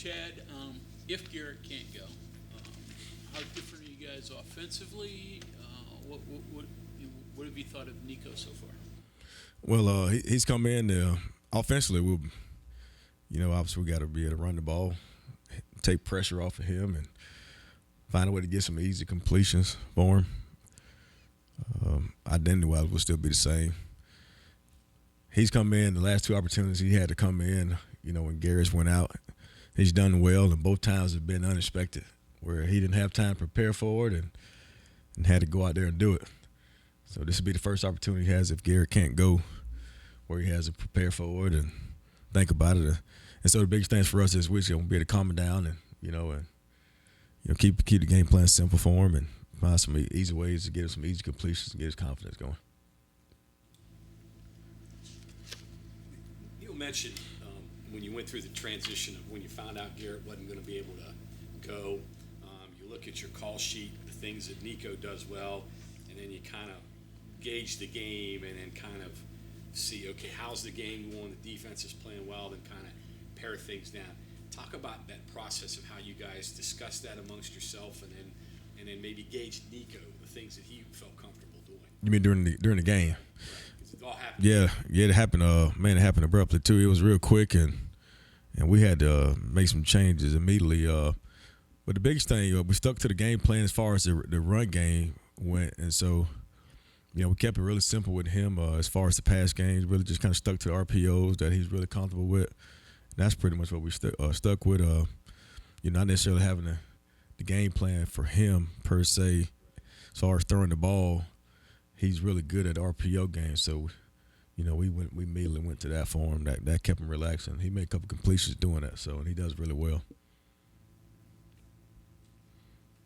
Chad, if Garrett can't go, how different are you guys offensively? What have you thought of Nico so far? Well, he's come in offensively. Obviously we got to be able to run the ball, take pressure off of him, and find a way to get some easy completions for him. Identity-wise, will still be the same. He's come in the last two opportunities he had to come in. When Garrett's went out, he's done well, and both times have been unexpected, where he didn't have time to prepare for it and had to go out there and do it. So this will be the first opportunity he has if Garrett can't go, where he has to prepare for it and think about it. And so the biggest thing for us is we're going to be able to calm him down and keep the game plan simple for him and find some easy ways to get him some easy completions and get his confidence going. You mentioned when you went through the transition of when you found out Garrett wasn't going to be able to go, you look at your call sheet, the things that Nico does well, and then you kind of gauge the game and then kind of see, okay, how's the game going? The defense is playing well, then kind of pare things down. Talk about that process of how you guys discuss that amongst yourself, and then maybe gauge Nico, the things that he felt comfortable doing. You mean during the game? Right. 'Cause it all happened. Yeah, it happened. It happened abruptly too. It was real quick, and we had to make some changes immediately. But the biggest thing, we stuck to the game plan as far as the run game went, and so we kept it really simple with him as far as the pass games. Really just kind of stuck to the RPOs that he's really comfortable with. And that's pretty much what we stuck with. Not necessarily having the game plan for him per se. As far as throwing the ball, he's really good at RPO games. So, we immediately went to that for him. That kept him relaxing. He made a couple completions doing that. So, and he does really well.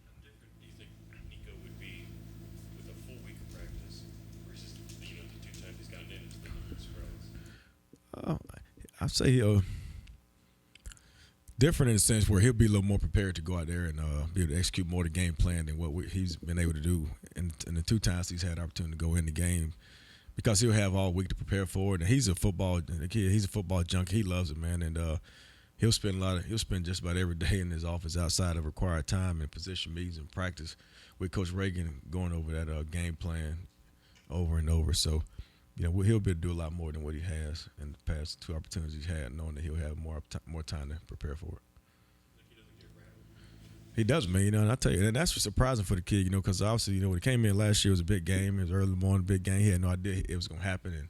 How different do you think Nico would be with a full week of practice versus the 2 times he's gotten in his spells? I'd say different in the sense where he'll be a little more prepared to go out there and be able to execute more of the game plan than what he's been able to do in the 2 times he's had the opportunity to go in the game, because he'll have all week to prepare for it. And he's a football kid. He's a football junkie. He loves it, man. And he'll spend just about every day in his office outside of required time in position meetings and practice with Coach Reagan, going over that game plan over and over. So, he'll be able to do a lot more than what he has in the past 2 opportunities he's had, knowing that he'll have more time to prepare for it. Like he doesn't get rattled. He does, man. And I tell you, and that's surprising for the kid, because obviously, when he came in last year, it was a big game. It was early morning, big game. He had no idea it was going to happen, and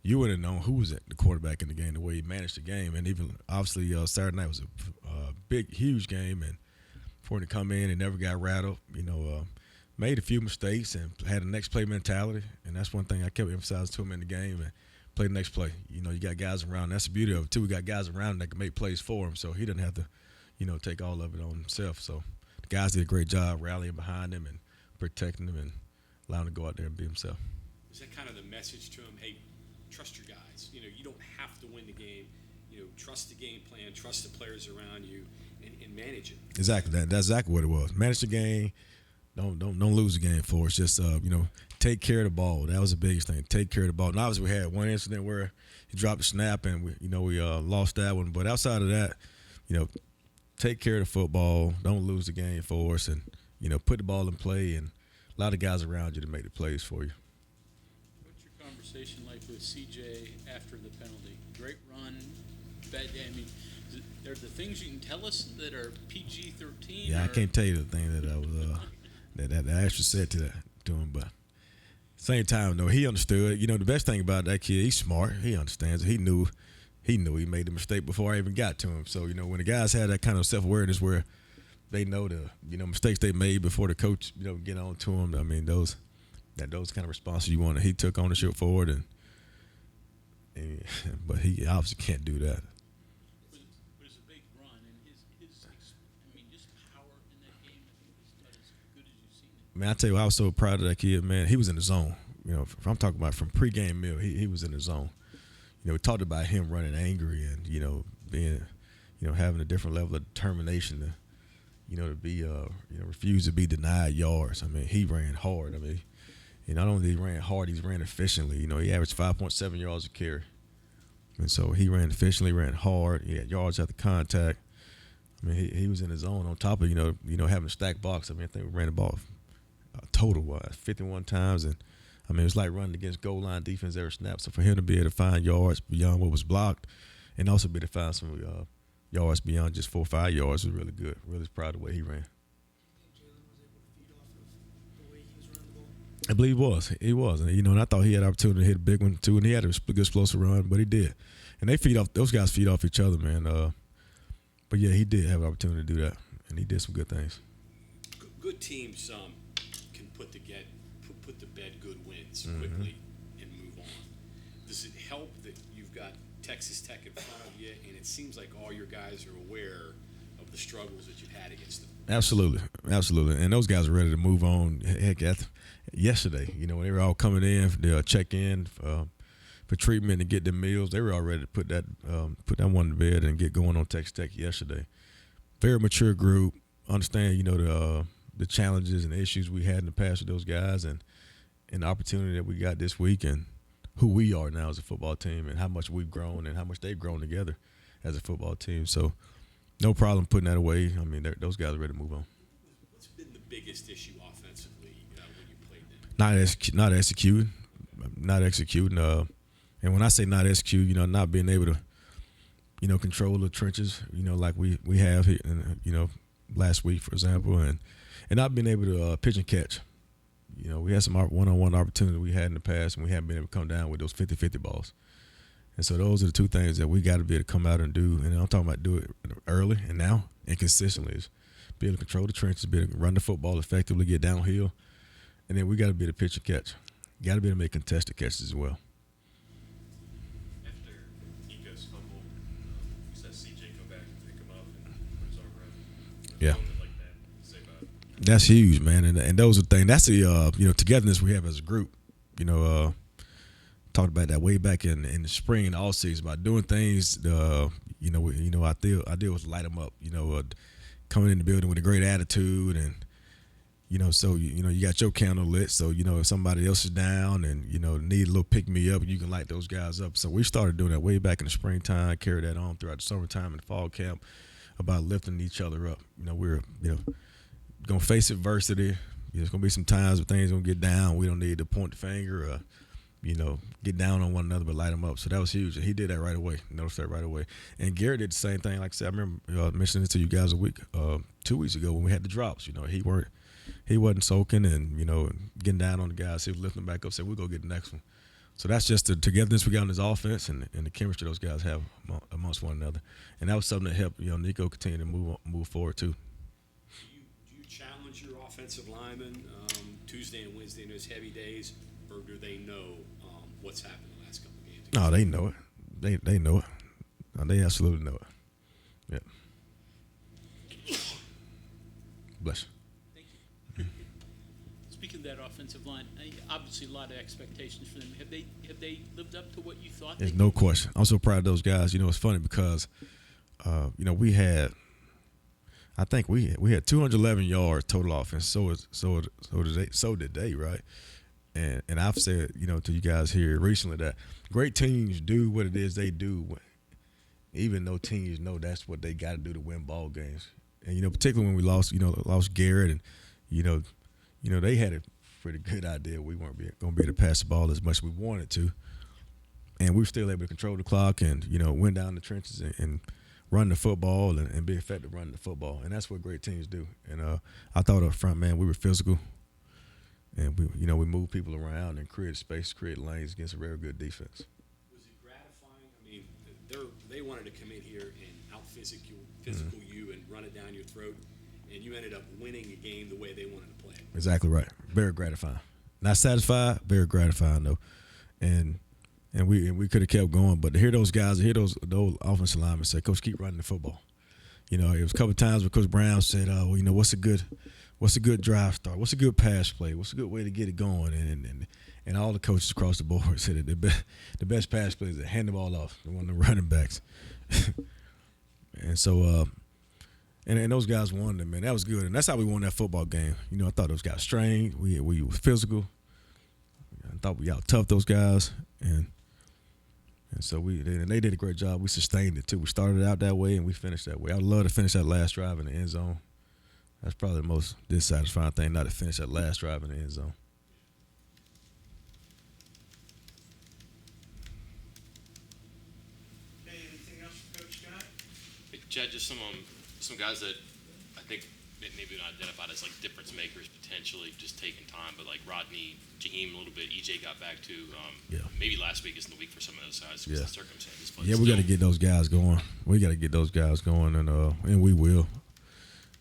you wouldn't have known who was the quarterback in the game, the way he managed the game. And even obviously, Saturday night was a big, huge game, and for him to come in and never got rattled, made a few mistakes and had a next play mentality, and that's one thing I kept emphasizing to him in the game, and play the next play. You got guys around. That's the beauty of it, too. We got guys around him that can make plays for him, so he doesn't have to, take all of it on himself. So the guys did a great job rallying behind him and protecting him and allowing him to go out there and be himself. Is that kind of the message to him? Hey, trust your guys. You don't have to win the game. Trust the game plan, trust the players around you, and manage it. Exactly. That's exactly what it was. Manage the game. Don't lose the game for us. Just take care of the ball. That was the biggest thing. Take care of the ball. And obviously we had one incident where he dropped the snap and we lost that one. But outside of that, take care of the football. Don't lose the game for us, and put the ball in play and allow the guys around you to make the plays for you. What's your conversation like with CJ after the penalty? Great run, bad day. I mean, are the things you can tell us that are PG-13? Yeah, I can't tell you the thing that I was that I actually said to him, but same time though, he understood. The best thing about that kid, he's smart. He understands it. He knew he made the mistake before I even got to him. So when the guys have that kind of self-awareness where they know the mistakes they made before the coach get on to them. I mean those kind of responses you want. He took ownership for it, but he obviously can't do that. Man, I tell you, I was so proud of that kid, man. He was in the zone. If I'm talking about from pregame meal, he was in the zone. We talked about him running angry and, being, having a different level of determination to be, refuse to be denied yards. I mean, he ran hard. I mean, not only did he ran hard, he ran efficiently. He averaged 5.7 yards a carry. And so he ran efficiently, ran hard. He had yards after contact. I mean, he was in his zone on top of having a stacked box. I mean, I think we ran the ball total 51 times, and I mean it was like running against goal line defense every snap. So for him to be able to find yards beyond what was blocked, and also be able to find some yards beyond just 4 or 5 yards was really good. Really proud of the way he ran. I believe he was. He was, and and I thought he had an opportunity to hit a big one too, and he had a good explosive run, but he did. And those guys feed off each other, man. But yeah, he did have an opportunity to do that, and he did some good things. Good teams can put to bed good wins quickly and move on. Does it help that you've got Texas Tech in front of you, and it seems like all your guys are aware of the struggles that you've had against them? Absolutely, and those guys are ready to move on. Heck, yesterday, when they were all coming in, they check in for treatment and get their meals. They were all ready to put that one to bed and get going on Texas Tech yesterday. Very mature group. Understand, the challenges and the issues we had in the past with those guys, and the opportunity that we got this week, and who we are now as a football team, and how much we've grown and how much they've grown together as a football team. So no problem putting that away. I mean, those guys are ready to move on. What's been the biggest issue offensively when you played them? Not executing. And when I say not execute, not being able to, control the trenches, like we have here, last week, for example, and not being able to pitch and catch. We had some one-on-one opportunity we had in the past, and we haven't been able to come down with those 50-50 balls. And so those are the two things that we got to be able to come out and do. And I'm talking about do it early and now and consistently. Is be able to control the trenches, be able to run the football effectively, get downhill, and then we got to be able to pitch and catch. Got to be able to make contested catches as well. After Nico's fumble, we saw CJ come back and pick him up and put his arm around him. Yeah. Something like that. Say about it. That's huge, man, and those are the things. That's the togetherness we have as a group. Talked about that way back in the spring and all season about doing things. I deal with light them up. Coming in the building with a great attitude, and so you got your candle lit. So if somebody else is down and need a little pick me up, you can light those guys up. So we started doing that way back in the springtime. Carried that on throughout the summertime and fall camp about lifting each other up. We're gonna face adversity. There's gonna be some times where things gonna get down. We don't need to point the finger or get down on one another, but light them up. So that was huge. He did that right away. Noticed that right away. And Garrett did the same thing. Like I said, I remember mentioning it to you guys 2 weeks ago when we had the drops. He wasn't soaking and getting down on the guys. He was lifting them back up. Said we'll go get the next one. So that's just the togetherness we got in this offense and the chemistry those guys have amongst one another. And that was something that helped Nico continue to move forward too. Do you challenge your offensive linemen Tuesday and Wednesday in those heavy days, or do they know what's happened the last couple of games? No, they know it. They know it. No, they absolutely know it. Yeah. Bless you. Thank you. Speaking of that offensive line, obviously a lot of expectations for them. Have they lived up to what you thought? There's no question. I'm so proud of those guys. It's funny because, we had 211 yards total offense. So did they, right? And I've said, to you guys here recently that great teams do what it is they do, even though teams know that's what they got to do to win ball games. And particularly when we lost Garrett, and they had a pretty good idea we weren't going to be able to pass the ball as much as we wanted to, and we were still able to control the clock and went down the trenches and run the football and be effective running the football. And that's what great teams do. And I thought up front, man, we were physical. And we moved people around and created space, created lanes against a very good defense. Was it gratifying? I mean, they wanted to come in here and out-physical you and run it down your throat, and you ended up winning a game the way they wanted to play it. Exactly right. Very gratifying. Not satisfied, very gratifying though. And we could have kept going, but to hear those guys, those offensive linemen say, "Coach, keep running the football." It was a couple of times where Coach Brown said, what's a good drive start? What's a good pass play? What's a good way to get it going?" And all the coaches across the board said that the best pass play is to hand the ball off to one of the running backs. And so, and those guys won it, man. That was good, and that's how we won that football game. I thought those guys trained. We were physical. I thought we out tough those guys, and And so they did a great job. We sustained it too. We started out that way and we finished that way. I'd love to finish that last drive in the end zone. That's probably the most dissatisfying thing, not to finish that last drive in the end zone. Okay, anything else from Coach Scott? Hey, Chad, just some guys that I think maybe not identified as like difference makers potentially, just taking time, but like Rodney, Jaheim a little bit, EJ got back to Yeah. maybe last week isn't the week for some of those guys because Yeah. of the circumstances. But Yeah, we got to still, get those guys going. We got to get those guys going, and we will.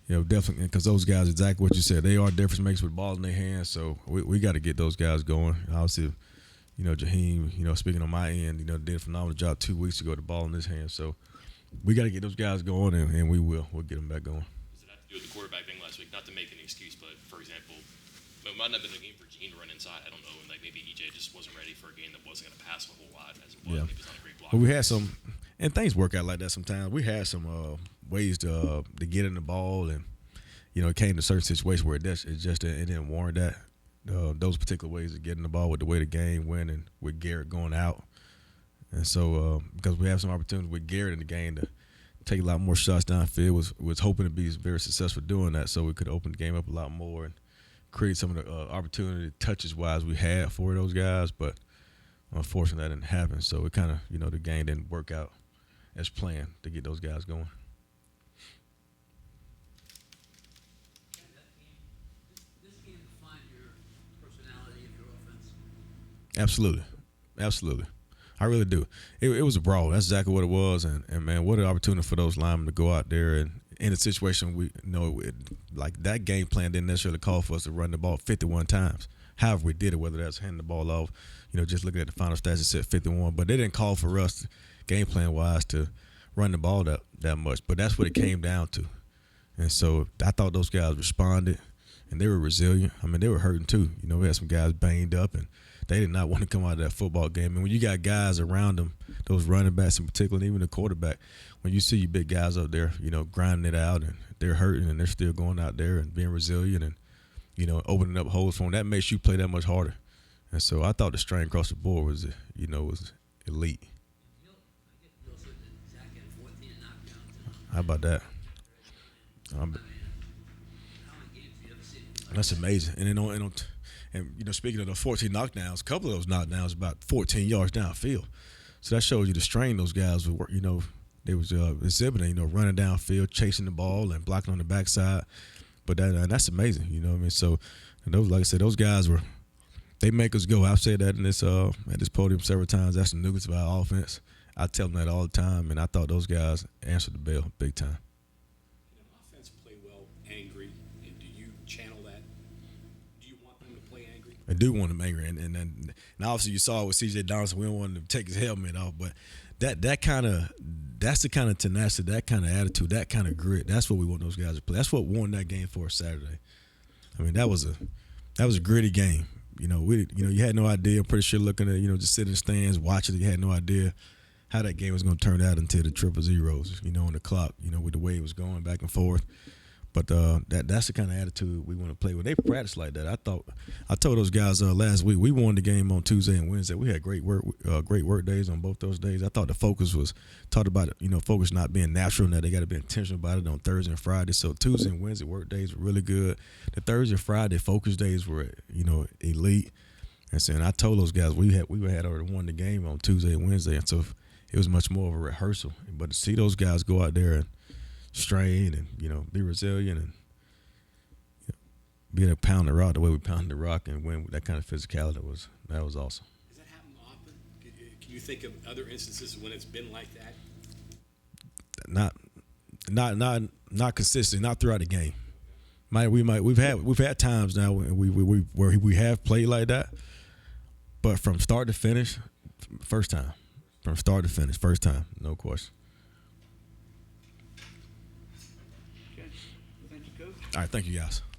You know, definitely, because those guys, exactly what you said, they are difference makers with the ball in their hands. So we got to get those guys going. Obviously, you know, Jaheim, you know, speaking on my end, you know, did a phenomenal job 2 weeks ago, the ball in his hands. So we got to get those guys going, and we will. We'll get them back going. does it have to do with the quarterback thing last week? Not to make an excuse, but for example, it might not have been a game for Jaheim to run inside. I don't know, and like maybe EJ just wasn't ready for a game that wasn't going to pass a whole lot as it was. Yeah. Maybe it's not a great block. But we had some, and things work out like that sometimes. We had some ways to get in the ball, and you know, it came to certain situations where it didn't warrant that. Those particular ways of getting the ball with the way the game went, and with Garrett going out, and so because we have some opportunities with Garrett in the game to take a lot more shots downfield, was hoping to be very successful doing that, so we could open the game up a lot more and create some of the opportunity touches wise we had for those guys, but unfortunately that didn't happen. So it kind of, you know, the game didn't work out as planned to get those guys going. This game defined your personality of your offense. Absolutely. I really do. It was a brawl. That's exactly what it was. And man, what an opportunity for those linemen to go out there and in a situation we know like that game plan didn't necessarily call for us to run the ball 51 times. However we did it, whether that's handing the ball off, you know, just looking at the final stats, it said 51. But they didn't call for us game plan wise to run the ball that much. But that's what it came down to. And so I thought those guys responded, and they were resilient. I mean, they were hurting too. You know, we had some guys banged up, and they did not want to come out of that football game. And when you got guys around them, those running backs in particular, and even the quarterback, when you see you big guys up there, you know, grinding it out, and they're hurting, and they're still going out there and being resilient and, you know, opening up holes for them, that makes you play that much harder. And so I thought the strain across the board was, you know, was elite. Bill said that Zach had 14 knockdowns. How about that? How many games have you ever seen? That's amazing. And and you know, speaking of the 14 knockdowns, a couple of those knockdowns about 14 yards downfield. So that shows you the strain those guys were, you know, they was exhibiting, you know, running downfield, chasing the ball and blocking on the backside. But that's amazing, you know what I mean? So those, like I said, those guys they make us go. I've said that in this at this podium several times. That's the nucleus of our offense. I tell them that all the time, and I thought those guys answered the bell big time. You know, offense play well angry, and do you channel that? Do you want them to play angry? I do want him angry, and obviously you saw it with C.J. Donaldson. We don't want him to take his helmet off, but that's the kind of tenacity, that kind of attitude, that kind of grit. That's what we want those guys to play. That's what won that game for us Saturday. I mean, that was a gritty game. You know, you had no idea. I'm pretty sure looking at, you know, just sitting in the stands watching it, you had no idea how that game was going to turn out until the 000, you know, on the clock, you know, with the way it was going back and forth. But that's the kind of attitude we want to play with. They practice like that. I told those guys last week we won the game on Tuesday and Wednesday. We had great work days on both those days. I thought the focus was talked about it, you know, focus not being natural, and that they got to be intentional about it on Thursday and Friday. So Tuesday and Wednesday work days were really good. The Thursday and Friday focus days were, you know, elite. And so I told those guys we had already won the game on Tuesday and Wednesday, and so it was much more of a rehearsal. But to see those guys go out there and strain and, you know, be resilient and, you know, be able to pound the rock the way we pounded the rock and win with that kind of physicality was awesome. Does that happen often? Can you think of other instances when it's been like that? Not consistent, not throughout the game. We've had times now where we have played like that, but from start to finish, first time. From start to finish, first time, no question. Okay. Thank you, Coach. All right, thank you guys.